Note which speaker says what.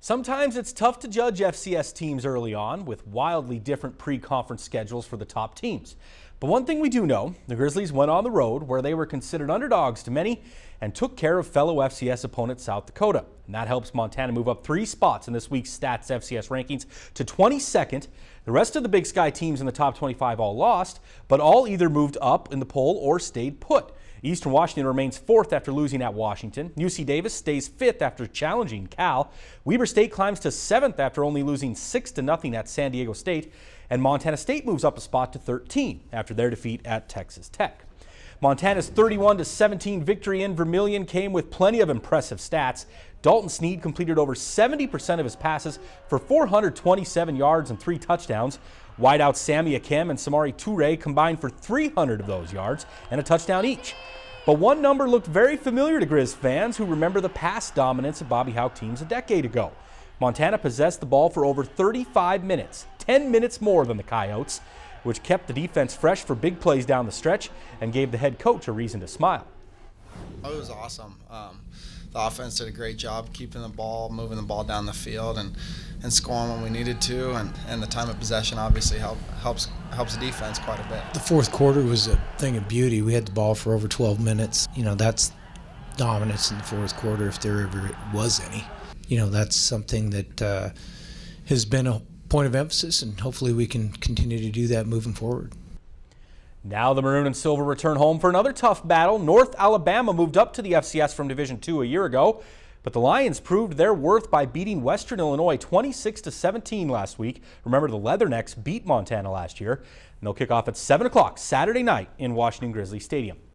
Speaker 1: Sometimes it's tough to judge FCS teams early on with wildly different pre-conference schedules for the top teams. But one thing we do know, the Grizzlies went on the road where they were considered underdogs to many and took care of fellow FCS opponent South Dakota. And that helps Montana move up 3 spots in this week's Stats FCS rankings to 22nd. The rest of the Big Sky teams in the top 25 all lost, but all either moved up in the poll or stayed put. Eastern Washington remains 4th after losing at Washington. UC Davis stays 5th after challenging Cal. Weber State climbs to 7th after only losing 6-0 at San Diego State. And Montana State moves up a spot to 13 after their defeat at Texas Tech. Montana's 31-17 victory in Vermillion came with plenty of impressive stats. Dalton Sneed completed over 70% of his passes for 427 yards and 3 touchdowns. Wideouts Sammy Akem and Samari Toure combined for 300 of those yards and a touchdown each. But one number looked very familiar to Grizz fans who remember the pass dominance of Bobby Hauck teams a decade ago. Montana possessed the ball for over 35 minutes, 10 minutes more than the Coyotes, which kept the defense fresh for big plays down the stretch and gave the head coach a reason to smile.
Speaker 2: Oh, it was awesome. The offense did a great job keeping the ball, moving the ball down the field, and scoring when we needed to. And the time of possession obviously helps the defense quite a bit.
Speaker 3: The fourth quarter was a thing of beauty. We had the ball for over 12 minutes. That's dominance in the fourth quarter if there ever was any. That's something that has been a point of emphasis, and hopefully we can continue to do that moving forward.
Speaker 1: Now the Maroon and Silver return home for another tough battle. North Alabama moved up to the FCS from Division II a year ago, but the Lions proved their worth by beating Western Illinois 26-17 last week. Remember, the Leathernecks beat Montana last year, and they'll kick off at 7 o'clock Saturday night in Washington Grizzlies Stadium.